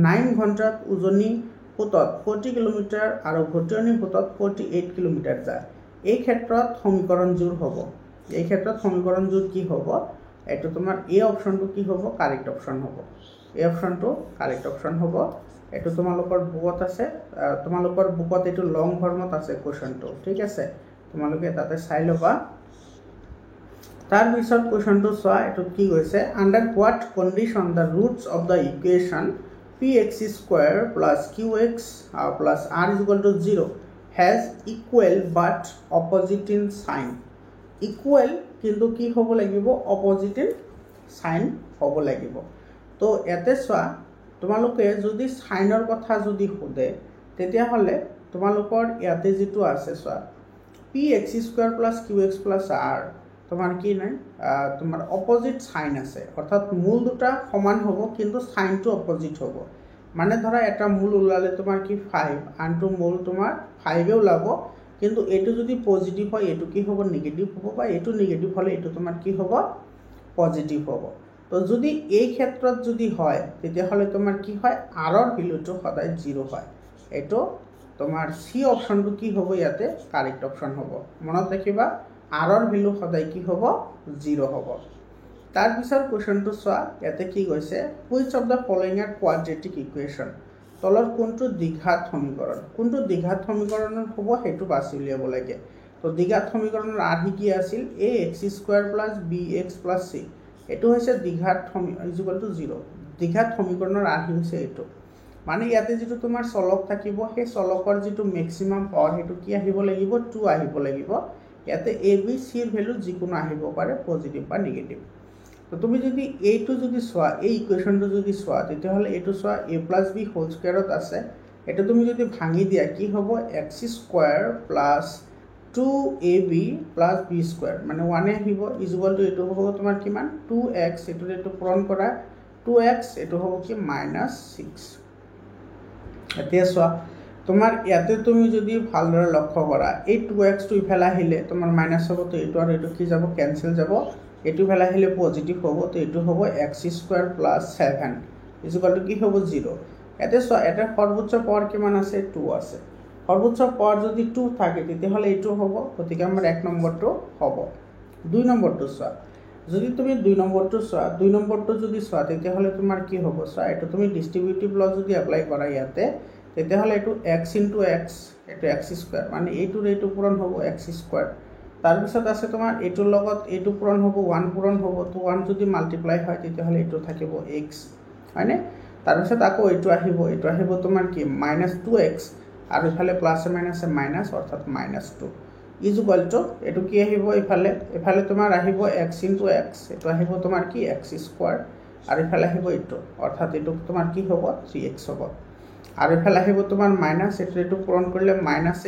9 ঘণ্টাত উজনি সোঁতত 40 কিলোমিটাৰ আৰু ফটিয়নিৰ সোঁতত 48 কিলোমিটাৰ যায় এই ক্ষেত্ৰত সমীকৰণজোৰ হ'ব এই ক্ষেত্ৰত সমীকৰণজোৰ কি হ'ব এটো তোমাৰ এ অপচনটো কি হ'ব কাৰেক্ট অপচন হ'ব এই অপচনটো কাৰেক্ট অপচন হ'ব এটো তোমালোকৰ বুকত আছে তোমালোকৰ বুকত এটো লং ফৰ্মত আছে কোৱেশ্চনটো ঠিক আছে তোমালোকে তাতে চাই লবা তাৰ পিছত কোৱেশ্চনটো চোৱা এটো কি কৈছে under what condition the roots of the equation px² plus qx plus r is equal to 0 has equal but opposite in sign equal কিন্তু কি হ'ব লাগিব opposite in sign হ'ব লাগিব তো এতে চোৱা তোমালোকে যদি সাইনৰ কথা যদি খুদে তেতিয়া হলে তোমালোকৰ ইয়াতে যেটো আছে চোৱা px² plus qx plus r তোমাৰ কি নাই তোমাৰ অপোজিট সাইন আছে অৰ্থাৎ মূল দুটা সমান হ'ব কিন্তু সাইনটো অপোজিট হ'ব মানে ধৰা এটা মূল ওলালে তোমাৰ কি 5 আনটো মূল তোমাৰ 5 এ ওলাব কিন্তু এটো যদি পজিটিভ হয় এটো কি হ'ব নেগেটিভ হ'ব বা এটো নেগেটিভ হলে এটো তোমাৰ কি হ'ব পজিটিভ হ'ব তো যদি এই ক্ষেত্ৰত যদি হয় তেতিয়া হলে তোমাৰ কি হয় r ৰ ভ্যালুটো সদায় 0 হয় এটো তোমাৰ সি অপচনটো কি হ'ব ইয়াতে কাৰেক্ট অপচন হ'ব মনত ৰাখিবা r ৰ ভ্যালু সদায় কি হ'ব 0 হ'ব তাৰ পিছৰ কোৱেশ্চনটো চোৱা ইয়াতে কি কৈছে which of the following are quadratic equation তলৰ কোনটো দ্বিঘাত সমীকৰণ হ'ব হেতু বাছি উলিয়াব লাগে তো দ্বিঘাত সমীকৰণৰ আৰ্হি কি আছিল ax² + bx + c এটো হৈছে দ্বিঘাত ইকুয়াল টু 0 দ্বিঘাত সমীকৰণৰ আৰ্হি হৈছে এটো মানে ইয়াতে যেটো তোমাৰ চলক থাকিব সেই চলকৰ যেটো ম্যাক্সিমাম পাৱাৰ হেতু কি আহিব লাগিব 2 আহিব লাগিব ইয়াতে a b c ৰ ভ্যালু যিকোনো আহিব পাৰে পজিটিভ বা নেগেটিভ তো তুমি যদি এইটো যদি চোৱা এই ইকুৱেশনটো যদি চোৱা তেতিয়া হলে এটো চোৱা a + b হোল স্কয়াৰত আছে এটা তুমি যদি ভাঙি দিয়া কি হ'ব x² + 2ab + b² মানে 1 আহিব ইকুয়াল টু এটো হ'ব তোমাৰ কিমান 2x এটো পূৰণ কৰা 2x এটো হ'ব কি -6 এতিয়া চোৱা তোমাৰ ইয়াতে তুমি যদি ভালদৰে লক্ষ্য কৰা এই 2x টো ইফালে আহিলে তোমাৰ মাইনাস হ'ব তো এটো আৰু এটো কি যাব ক্যান্সেল যাব এটো ইফালে আহিলে পজিটিভ হ'ব তো এটো হ'ব x² + 7 ইকুয়াল টু কি হ'ব 0 এতে চোৱা এটা সৰ্বোচ্চ পাৱাৰ কিমান আছে 2 আছে সৰ্বোচ্চ পাওয়াৰ যদি 2 থাকে তেতিয়া হলে এটো হ'ব গতিকে আমাৰ 1 নম্বৰটো হ'ব 2 নম্বৰটো চোৱা যদি তুমি 2 নম্বৰটো যদি চোৱা তেতিয়া হলে তোমাৰ কি হ'ব চোৱা এটো তুমি ডিস্ট্ৰিবিউটিভ ল যদি এপ্লাই কৰা ইয়াতে তেতিয়া হলে এটো x * x এটো x² মানে এইটো পূৰণ হ'ব x² তাৰ পিছত আছে তোমাৰ এটোৰ লগত এটো পূৰণ হ'ব 1 পূৰণ হ'ব তো 1 যদি মাল্টিপ্লাই হয় তেতিয়া হলে এটো থাকিব x হয়নে তাৰ পিছত আকৌ এটো আহিব তোমাৰ কি -2x আৰু ইফালে প্লাস মাইনাসে মাইনাস অৰ্থাৎ -2 ইকুয়াল টু এটো কি আহিব ইফালে তোমাৰ আহিব x * x এটো আহিব তোমাৰ কি x² আৰু ইফালে আহিব এটো অৰ্থাৎ এটো তোমাৰ কি হ'ব 3x হ'ব আৰু ইফালে আহিব তোমাৰ মাইনাস এটো পূৰণ কৰিলে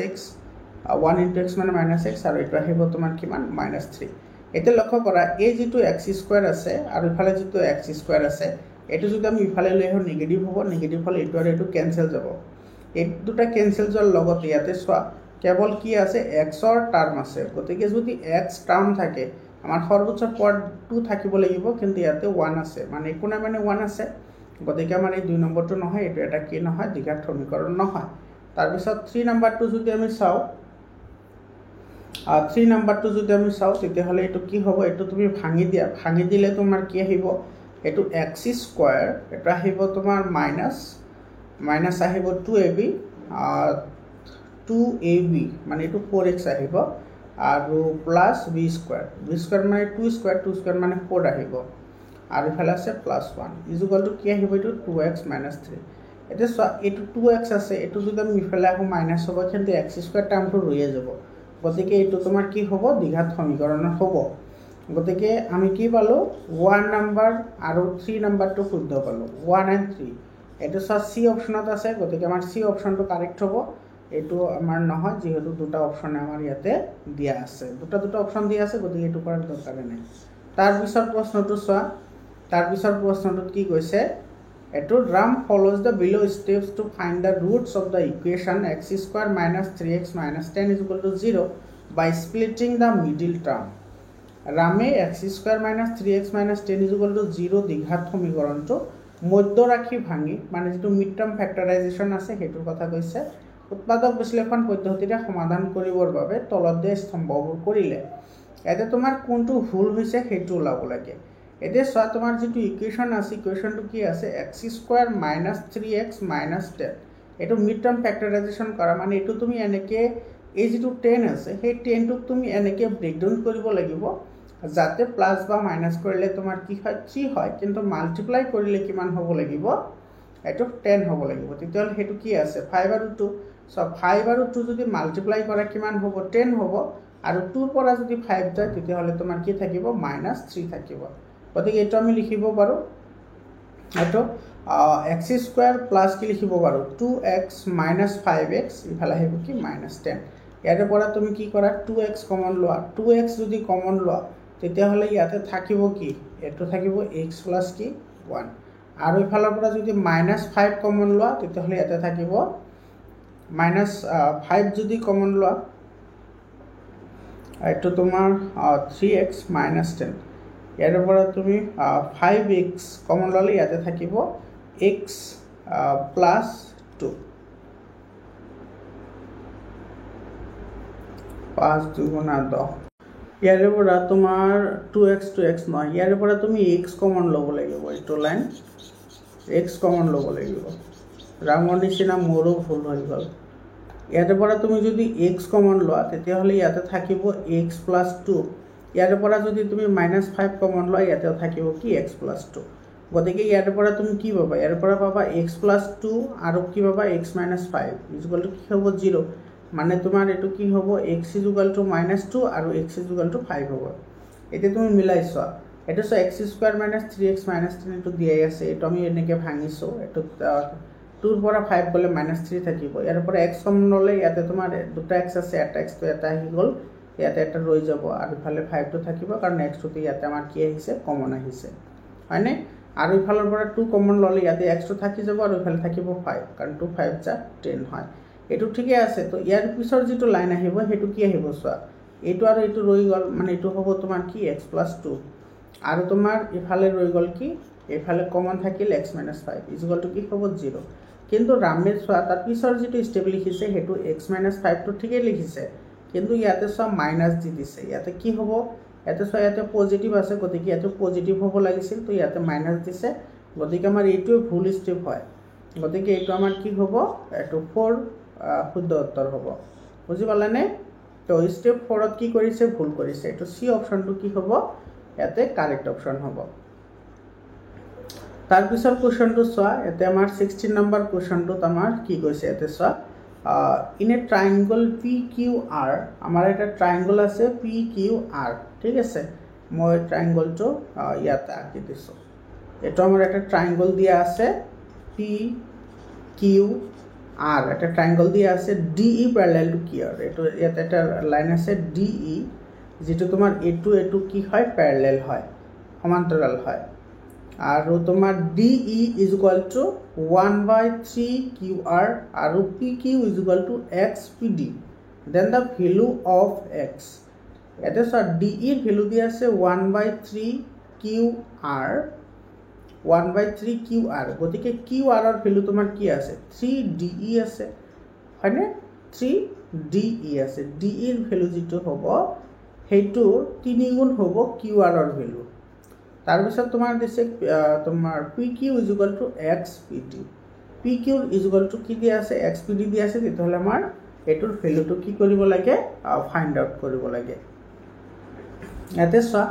-x 1 * x মানে -x আৰু এটো আহিব তোমাৰ কিমান -3 এতে লক্ষ্য কৰা এই যেটো x² আছে আৰু ইফালে যেটো x² আছে এটো যদি আমি ইফালে লৈ আহো নেগেটিভ হ'ব নেগেটিভ হলে এটো আৰু এটো ক্যান্সেল যাব এই দুটা ক্যান্সেল যোৱাৰ লগত ইয়াতে চোৱা কেৱল কি আছে x ৰ টাৰ্ম আছে গতিকে যদি x টাৰ্ম থাকে আমাৰ সৰ্বোচ্চ পাৱাৰ 2 থাকিব লাগিব কিন্তু ইয়াতে 1 আছে মানে কোনা মানে 1 আছে গতিকে আমাৰ এই 2 নম্বৰটো নহয়, এইটো এটা কি নহয়, দ্বিঘাত সমীকৰণ নহয়। তাৰপিছত 3 নম্বৰটো যদি আমি চাওঁ, 3 নম্বৰটো যদি আমি চাওঁ তেতিয়াহ'লে এইটো কি হ'ব, এইটো তুমি ভাঙি দিলে তোমাৰ কি আহিব, এইটো x স্কোৱাৰ, এটা আহিব তোমাৰ মাইনাছ আহিব 2ab, 2ab মানে এইটো 4x আহিব, আৰু প্লাছ b স্কোৱাৰ মানে 2 স্কোৱাৰ মানে 4 আহিব, আৰু ইফালে আছে +1 ইজুগলটো কি আহিব, এইটো 2x - 3। এতিয়া চোৱা, এইটো 2x আছে, এইটো যদি আমি ইফালে আহোঁ মাইনাছ হ'ব, কিন্তু x স্কোৱাৰ টাৰ্মটো ৰৈয়ে যাব। গতিকে এইটো তোমাৰ কি হ'ব, দ্বিঘাত সমীকৰণত হ'ব। গতিকে আমি কি পালোঁ, 1 নম্বৰ আৰু 3 নম্বৰটো শুদ্ধ পালোঁ, 1 and 3। এইটো চোৱা চি অপশ্যনত আছে, গতিকে আমাৰ চি অপশ্যনটো কাৰেক্ট হ'ব। এইটো আমাৰ নহয়, যিহেতু দুটা অপশ্যনে আমাৰ ইয়াতে দিয়া আছে, দুটা অপশ্যন দিয়া আছে, গতিকে এইটো কৰাৰ দৰকাৰ নাই। তাৰপিছৰ প্ৰশ্নটো চোৱা, তাৰপিছৰ প্ৰশ্নটোত কি কৈছে, এইটো Ram follows the below steps to find the roots of the equation x square minus 3x minus 10 = 0 by splitting the middle term. ৰামে x square minus 3x minus 10 = 0 দ্বিঘাত সমীকৰণটো মধ্য ৰাখি ভাঙি, মানে যিটো মিড টাৰ্ম ফেক্টৰাইজেশ্যন আছে সেইটোৰ কথা কৈছে, উৎপাদক বিশ্লেষণ পদ্ধতিৰে সমাধান কৰিবৰ বাবে তলত দিয়া স্তম্ভবোৰ কৰিলে। ইয়াতে তোমাৰ কোনটো ভুল হৈছে সেইটো ওলাব লাগে। এতিয়া চোৱা, তোমাৰ যিটো ইকুৱেশ্যন আছে, ইকুৱেশ্যনটো কি আছে, x square minus 3x minus 10, এইটো মিড টাৰ্ম ফেক্টৰাইজেশ্যন কৰা, মানে এইটো তুমি এনেকৈ, এই যিটো 10 আছে সেই 10টোক তুমি এনেকৈ ব্ৰেকডাউন কৰিব লাগিব, যাতে প্লাছ বা মাইনাছ কৰিলে তোমাৰ কি হয়, 3 হয়, কিন্তু মাল্টিপ্লাই কৰিলে কিমান হ'ব লাগিব, এইটো 10 হ'ব লাগিব। তেতিয়াহ'লে সেইটো কি আছে, 5 আৰু 2। চ' 5 আৰু 2 যদি মাল্টিপ্লাই কৰা কিমান হ'ব, 10 হ'ব, আৰু 2ৰ পৰা যদি 5 যায় তেতিয়াহ'লে তোমাৰ কি থাকিব, -3 থাকিব। গতিকে এইটো আমি লিখিব পাৰোঁ, এইটো x স্কোৱাৰ প্লাছ কি লিখিব পাৰোঁ, 2x মাইনাছ 5x, ইফালে আহিব কি -10। ইয়াৰে পৰা তুমি কি কৰা, 2x কমন লোৱা, 2x যদি কমন লোৱা তেতিয়াহ'লে ইয়াতে থাকিব কি, এইটো থাকিব x প্লাছ কি 1, আৰু ইফালৰ পৰা যদি -5 কমন লোৱা তেতিয়াহ'লে ইয়াতে থাকিব -5 যদি কমন লোৱা, এইটো তোমাৰ 3x মাইনাছ 10, ইয়াৰে পৰা তুমি 5x কমন ল'লে ইয়াতে থাকিব x প্লাছ 2, 5 × 2 = 10। ইয়াৰে পৰা তোমাৰ 2x নহয়, ইয়াৰে পৰা তুমি x কমন ল'ব লাগিব, এইটো লাইন x কমন ল'ব লাগিব। ৰামৰ নিচিনা মোৰো ভুল হৈ গ'ল। ইয়াৰে পৰা তুমি যদি x কমন লোৱা তেতিয়াহ'লে ইয়াতে থাকিব x প্লাছ 2, ইয়াৰে পৰা যদি তুমি -5 কমন লোৱা ইয়াতেও থাকিব কি x প্লাছ 2। গতিকে ইয়াৰে পৰা তুমি কি পাবা, ইয়াৰে পৰা পাবা x প্লাছ 2 আৰু কি পাবা x মাইনাছ 5 = কি হ'ব, 0। মানে তোমাৰ এইটো কি হ'ব, x = -2 আৰু x = 5 হ'ব। এতিয়া তুমি মিলাই চোৱা, এইটো চোৱা, x square minus 3x minus 10 এইটো দিয়াই আছে, এইটো আমি এনেকৈ ভাঙিছোঁ, এইটো 2ৰ পৰা 5 গ'লে -3 থাকিব। ইয়াৰ পৰা x কমন ল'লে ইয়াতে তোমাৰ দুটা x আছে, এটা x টো এটা আহি গ'ল, ইয়াতে এটা ৰৈ যাব, আৰু ইফালে 5টো থাকিব, কাৰণ x-টো ইয়াতে আমাৰ কি আহিছে, কমন আহিছে, হয়নে? আৰু ইফালৰ পৰা 2 কমন ল'লে ইয়াতে x-টো থাকি যাব, আৰু ইফালে থাকিব 5, কাৰণ 2 × 5 = 10 হয়। এইটো ঠিকে আছে। তো ইয়াৰ পিছৰ যিটো লাইন আহিব সেইটো কি আহিব চোৱা, এইটো আৰু এইটো ৰৈ গ'ল, মানে এইটো হ'ব তোমাৰ কি x প্লাছ 2, আৰু তোমাৰ ইফালে ৰৈ গ'ল কি, এইফালে কমন থাকিল x মাইনাছ 5 = কি হ'ব, 0। কিন্তু ৰামে চোৱা, তাৰ পিছৰ যিটো ষ্টেপ লিখিছে সেইটো x মাইনাছ 5টো ঠিকেই লিখিছে, কিন্তু ইয়াতে চোৱা মাইনাছ দি দিছে। ইয়াতে কি হ'ব, ইয়াতে চোৱা, ইয়াতে পজিটিভ আছে, গতিকে ইয়াতে পজিটিভ হ'ব লাগিছিল, তো ইয়াতে মাইনাছ দিছে, গতিকে আমাৰ এইটোৱে ভুল ষ্টেপ হয়। গতিকে এইটো আমাৰ কি হ'ব, এইটো 4 শুদ্ধ উত্তৰ হ'ব। বুজি পালানে? তো ষ্টেপ 4ত কি কৰিছে, ভুল কৰিছে। এইটো চি অপশ্যনটো কি হ'ব, ইয়াতে কাৰেক্ট অপশ্যন হ'ব। তাৰপিছৰ কুৱেশ্যনটো চোৱা, ইয়াতে আমাৰ 16 নম্বৰ কুৱেশ্যনটোত আমাৰ কি কৈছে, ইয়াতে চোৱা, ইন এ ট্ৰাইংগল PQR, আমাৰ এটা ট্ৰাইংগল আছে PQR, ঠিক আছে। মই ট্ৰাইংগলটো ইয়াতে আঁকি দিছোঁ। এইটো আমাৰ এটা ট্ৰাইংগল দিয়া আছে PQR, এটা ট্ৰাইংগল দিয়া আছে DE প্যাৰেলাল টু QR, এইটো ইয়াতে এটা লাইন আছে DE, যিটো তোমাৰ এইটো কি হয়, প্যাৰেলাল হয়, সমান্তৰাল হয়, আৰু তোমাৰ DE = 1/3 QR আৰু PQ = x PD, then the value of x। ইয়াতে চোৱা, DE ভেলু দিয়া আছে 1/3 QR, 1/3 QR গতিকে QR ভ্যালু তোমাৰ কি আছে 3DE আছে হয়নে 3DE আছে DE ৰ ভ্যালু যেটো হ'ব হেতু 3 গুণ হ'ব QR ভ্যালু তাৰ পিছত তোমাৰ দিছে তোমাৰ PQ XPD PQ কি দিয়া আছে XPD দিয়া আছে তেতিয়াহলে আমাৰ এটোৰ ভ্যালুটো কি কৰিব লাগে ফাইন্ড আউট কৰিব লাগে ইয়াতে চোৱা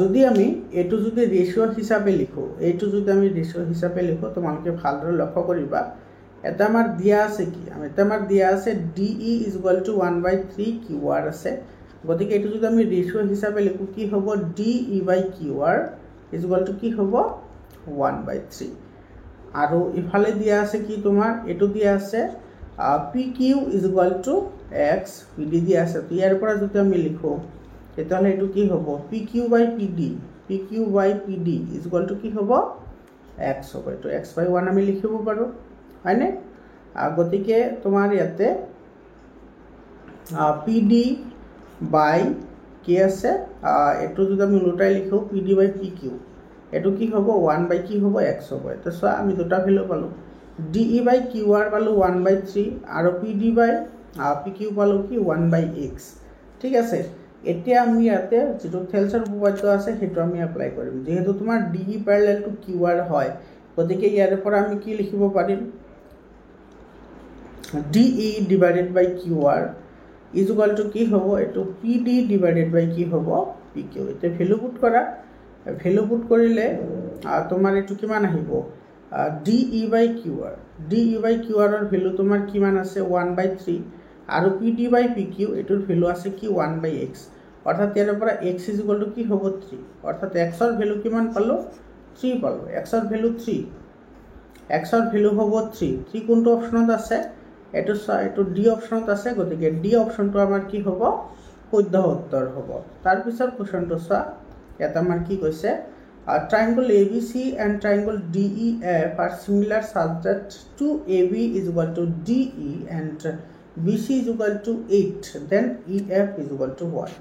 যদি আমি এটো যদি ৰেশিও হিসাবে লিখো এটো যদি আমি ৰেশিও হিসাবে লিখো তোমালোকে ভালদৰে লক্ষ্য কৰিবা এটা আমাৰ দিয়া আছে কি এটা আমাৰ দিয়া আছে DE 1/3 QR আছে গতিকে এটো যদি আমি রেশিও হিসাবে লিখো কি হ'ব DE/QR কি হ'ব 1/3 আৰু ইফালে দিয়া আছে কি তোমাৰ এটো দিয়া আছে PQ XPD দিয়া আছে তো ইয়াৰ পৰা যদি আমি লিখো তেতিয়াহলে এটো কি হ'ব PQ/PD কি হ'ব x হ'ব এটো x/1 আমি লিখিব পাৰো হয়নে গতিকে তোমাৰ ইয়াতে PD by কি আছে এটো যদি আমি উল্টাই লিখো PD/PQ এটো কি হ'ব 1 by কি হ'ব x হ'ব তো সো আমি দুটা ভ্যালু পালো DE/QR পালো 1/3 আৰু PD/PQ পালো কি 1/x ঠিক আছে এতিয়া আমি ইয়াতে যেটো থেলছৰ উপপাদ্য আছে হেতু আমি এপ্লাই কৰিম যেহেতু তোমাৰ DE parallel to QR হয় গতিকে ইয়াৰ পৰা আমি কি লিখিব পাৰিম DE divided by QR is equal to কি হ'ব এটো PD divided by কি হ'ব PQ এটা ভ্যালু পুট কৰিলে তোমাৰ এটো কিমান আহিব DE/QR ৰ ভ্যালু তোমাৰ কিমান আছে 1/3 আৰু PD/PQ এটোৰ ভ্যালু আছে কি 1/x অৰ্থাৎ ইয়াৰ পৰা x কি হ'ব 3 অৰ্থাৎ x ৰ ভ্যালু কিমান পালো 3 পালো x ৰ ভ্যালু 3 x ৰ ভ্যালু হ'ব 3 কোনটো অপচনত আছে এটো D অপচনত আছে গতিকে D অপচনটো আমাৰ কি হ'ব শুদ্ধ উত্তৰ হ'ব তাৰ পিছৰ কোৱেশ্চনটো চোৱা এটা আমাৰ কি কৈছে triangle ABC and triangle DEF are similar such that 2AB is equal to DE and BC is equal to 8 then EF is equal to what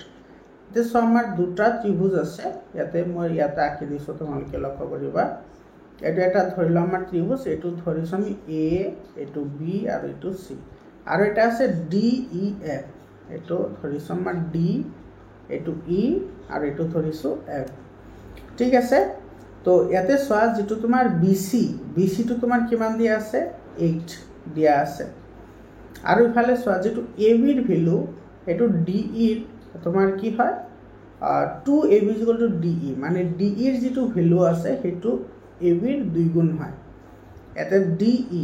this আমাৰ দুটা ত্ৰিভুজ আছে ইয়াতে মই ইয়াতে আঁকি দিছো তোমালোকে লক্ষ্য কৰিবা এটা এটা ধৰিলো আমাৰ ত্ৰিভুজ এটো ধৰিছো আমি A এটো B আৰু এটো C আৰু এটা আছে DEF এটো ধৰিছো আমাৰ D এটো E আৰু এটো ধৰিছো F ঠিক আছে তো ইয়াতে চোৱা যেটো তোমাৰ BC টো তোমাৰ কিমান দিয়া আছে 8 দিয়া আছে আৰু ইফালে চোৱা যেটো AB ৰ ভ্যালু এটো DE তোমাৰ কি হয় 2AB DE মানে DE ৰ যেটো ভ্যালু আছে হেতু AB ৰ 2 গুণ হয় এটা DE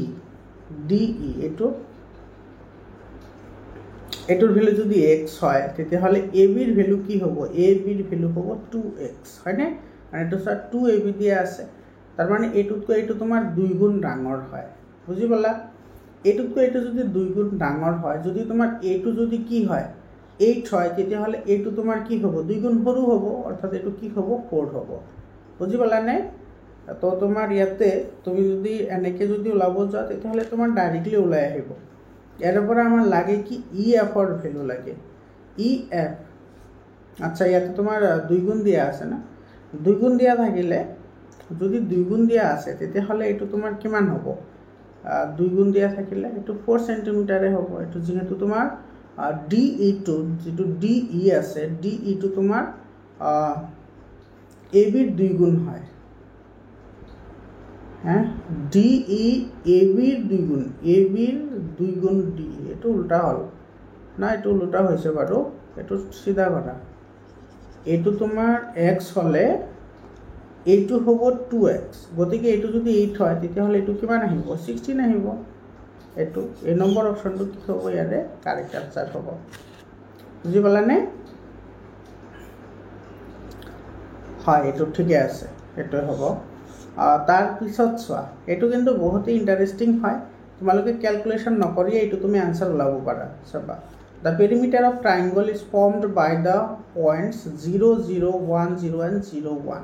এটোৰ ভ্যালু যদি x হয় তেতিয়াহলে AB ৰ ভ্যালু কি হ'ব AB ৰ ভ্যালু হ'ব 2x হয়নে মানে এটো 2AB দিয়া আছে তাৰ মানে এটোতকৈ এটো তোমাৰ 2 গুণ ডাঙৰ হয় বুজি পালা এটোতকৈ এটো যদি 2 গুণ ডাঙৰ হয় যদি তোমাৰ এটো যদি কি হয় 8 হয় তেতিয়াহলে এটো তোমাৰ কি হ'ব 2 গুণ সৰু হ'ব অৰ্থাৎ এটো কি হ'ব 4 হ'ব বুজি পালা নে তো তোমাৰ ইয়াতে তুমি যদি এনেকে যদি ওলাব যোৱা তেতিয়াহলে তোমাৰ ডাইৰেক্টলি ওলাই আহিব ইয়াৰ পৰা আমাৰ লাগে কি EF ৰ ভ্যালু লাগে EF আচ্ছা ইয়াতে তোমাৰ 2 গুণ দিয়া আছে না 2 গুণ দিয়া থাকিলে যদি 2 গুণ দিয়া আছে তেতিয়াহলে এটো তোমাৰ কিমান হ'ব 2 গুণ দিয়া থাকিলে এটো 4 সেন্টিমিটাৰে হ'ব এটো যেহেতু তোমাৰ DE টো যেটো DE আছে DE টো তোমাৰ AB ৰ 2 গুণ হয় DE AB ৰ 2 গুণ AB ৰ 2 গুণ DE এটো উল্টা হল না এটো উল্টা হৈছে বাৰু এটো সিধা কথা এটো তোমাৰ x হলে এটো হ'ব 2x গতিকে এটো যদি 8 হয় তেতিয়াহলে এটো কিমান আহিব 16 আহিব এটো এই নম্বৰ অপচনটো কি হ'ব ইয়াৰে কাৰেক্ট আনসাৰ হ'ব বুজি পালানে হয় এটো ঠিকই আছে এটো হ'ব তাৰ পিছত চোৱা এটো কিন্তু বহুত ইন্টাৰেস্টিং হয় তোমালোকে ক্যালকুলেশন নকৰি এটো তুমি আনসাৰ ওলাব পাৰা চাবা the perimeter of triangle is formed by the points 0 0 1 0 and 0 1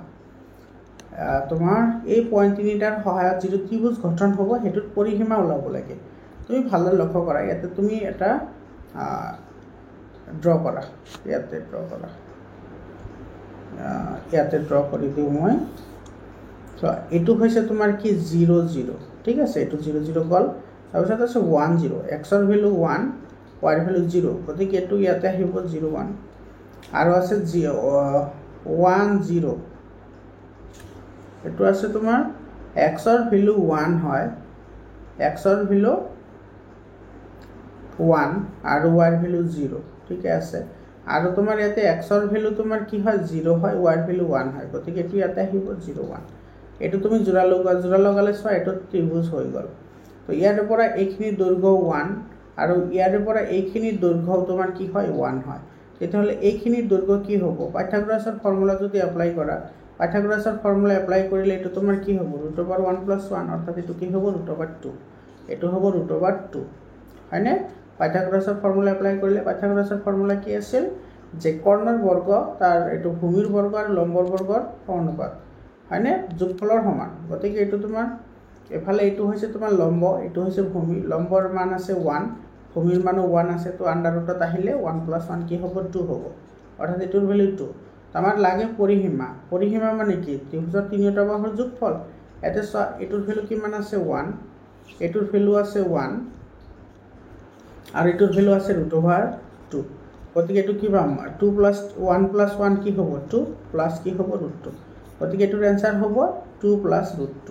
তোমাৰ এই পয়েন্ট তিনিটাৰ সহায়ত যেটো ত্ৰিভুজ গঠন হ'ব হেতুৰ পৰিসীমা ওলাব লাগে তুমি ভালদৰে লক্ষ্য কৰা ইয়াতে তুমি এটা ড্ৰ কৰা ইয়াতে ড্ৰ কৰি দিও মই সো এইটো হৈছে তোমাৰ কি 0 0 ঠিক আছে এইটো 0 0 গল তাৰপিছত আছে 1 0 x ৰ ভ্যালু 1 y ৰ ভ্যালু 0 গতিকে এইটো ইয়াতে আহিব 0 1 আৰু আছে 1 0 এইটো আছে তোমাৰ x ৰ ভ্যালু 1 হয় x ৰ ভ্যালু 1 আৰু y ৰ ভ্যালু 0 ঠিক আছে আৰু তোমাৰ ইয়াতে x ৰ ভ্যালু তোমাৰ কি হয় 0 হয় y ৰ ভ্যালু 1 হয় গতিকে এটো ইয়াতে আহিব 0 1 এটো তুমি জোড়া লগালে সো এটো ত্রিভুজ হৈ গল তো ইয়াৰ পৰা এইখিনি দৈৰ্ঘ্য 1 আৰু ইয়াৰ পৰা এইখিনি দৈৰ্ঘ্য তোমাৰ কি হয় 1 হয় তেতিয়াহলে এইখিনি দৈৰ্ঘ্য কি হ'ব পাইথাগোৰাছৰ ফৰ্মুলা যদি এপ্লাই কৰা পাইথাগোৰাছৰ ফৰ্মুলা এপ্লাই কৰিলে এটো তোমাৰ কি হ'ব √1 + 1 অৰ্থাৎ এটো কি হ'ব √2 এটো হ'ব √2 হয়নে পাইথাগোৰাছৰ ফৰ্মুলা এপ্লাই কৰিলে পাইথাগোৰাছৰ ফৰ্মুলা কি আছিল যে কৰ্ণৰ বৰ্গ তাৰ এটো ভূমিৰ বৰ্গ আৰু লম্বৰ বৰ্গৰ অনুপাত হয়নে যোগফলৰ সমান গতিকে এটো তোমাৰ এফালে এটো হৈছে তোমাৰ লম্ব এটো হৈছে ভূমি লম্বৰ মান আছে 1 ভূমিৰ মানো 1 আছে তো আন্ডাৰ ৰুটত আহিলে 1 + 1 কি হ'ব 2 হ'ব অৰ্থাৎ এটোৰ ভ্যালু 2 আমাৰ লাগে পৰিসীমা মানে কি ত্ৰিভুজৰ তিনিটা বাহুৰ যোগফল এতে এটোৰ ভ্যালু কিমান আছে 1 এটোৰ ভ্যালু আছে 1 আৰু এটোৰ ভ্যালু আছে √2 গতিকে এটো কি পাম 2 + 1 + 1 কি হ'ব 2 প্লাস কি হ'ব √2 গতিকে এটোৰ आंसर হ'ব 2 + √2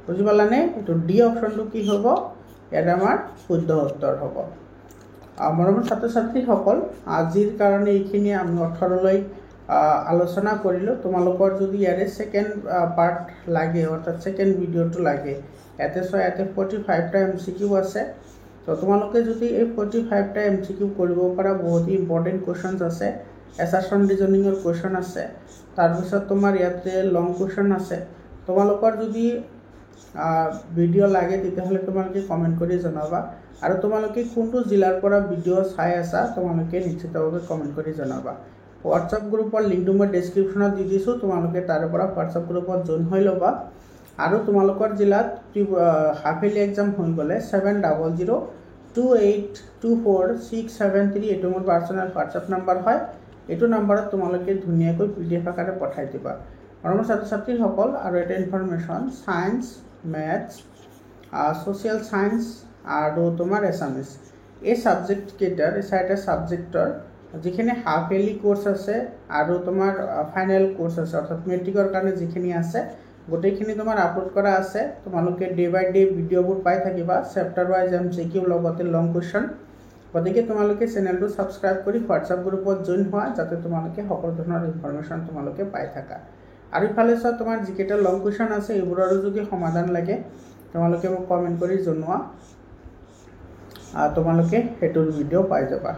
বুজি পালানে এটো ডি অপচনটো কি হ'ব এটা আমাৰ শুদ্ধ উত্তৰ হ'ব মৰমৰ ছাত্ৰ-ছাত্ৰী সকল আজিৰ কাৰণে এইখিনি আমি 18 লৈ আলোচনা কৰিলো তোমালোকৰ যদি ইয়াৰে সেকেন্ড পাৰ্ট লাগে অৰ্থাৎ সেকেন্ড ভিডিওটো লাগে এতে 45 টা এমসিকিউ আছে তো তোমালোকে যদি এই 45 টা এমসিকিউ কৰিব পাৰা বহুত ইম্পৰ্টেন্ট কোৱেশ্চনছ আছে এছাৰশন ৰিজনিংৰ কোৱেশ্চন আছে তাৰ পিছত তোমাৰ ইয়াতে লং কোৱেশ্চন আছে তোমালোকৰ যদি ভিডিও লাগে তেতিয়াহলে তোমালোকে কমেন্ট কৰি জনাবা আৰু তোমালোকে কোনটো জিলাৰ পৰা ভিডিও চাই আছা তোমালোকে নিশ্চিতভাৱে কমেন্ট কৰি জনাবা WhatsApp গ্ৰুপৰ লিংকটো মই ডেসক্ৰিপচনত দি দিছো তোমালোকে তাৰ পৰা WhatsApp গ্ৰুপত জয়েন হৈ লবা আৰু তোমালোকৰ জিলাত হাফেলি এক্সাম হৈ গলে 7002824673 এটো মোৰ পাৰ্সোনাল WhatsApp নম্বৰ হয় এটো নম্বৰত তোমালোকে ধুনিয়াকৈ PDF আকাৰে পঠাই দিবা মৰমৰ ছাত্ৰ-ছাত্ৰী সকল আৰু এটা information science maths social science আৰু তোমাৰ এছামিছ এই সাবজেক্ট কেটাৰ এটা সাবজেক্টৰ যিখিনি হাফেলি কোৰ্স আছে আৰু তোমাৰ ফাইনাল কোৰ্স আছে অৰ্থাৎ মেট্ৰিকৰ কাৰণে যিখিনি আছে গোটেইখিনি তোমাৰ আপলোড কৰা আছে তোমালোকে ডে বাই ডে ভিডিওবোৰ পাই থাকিবা চেপ্টাৰ ওয়াইজ এমসিকিউ লগতে লং কোৱেশ্চন গতিকে তোমালোকে চেনেলটো সাবস্ক্ৰাইব কৰি WhatsApp গ্ৰুপত জয়েন হোৱা যাতে তোমালোকে সকলো ধৰণৰ ইনফৰমেশন তোমালোকে পাই থাকা আৰু ইফালে তোমাৰ যিকেটা লং কোৱেশ্চন আছে এইবোৰৰ যদি সমাধান লাগে তোমালোকে মোক কমেন্ট কৰি জনোৱা তোমালোকে হেতুৰ ভিডিও পাই যাবা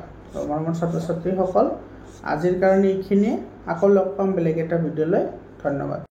মৰমৰ ছাত্ৰ-ছাত্ৰী সকল আজিৰ কাৰণে এইখিনি আকৌ লগ পাম বেলেগ এটা ভিডিওলৈ ধন্যবাদ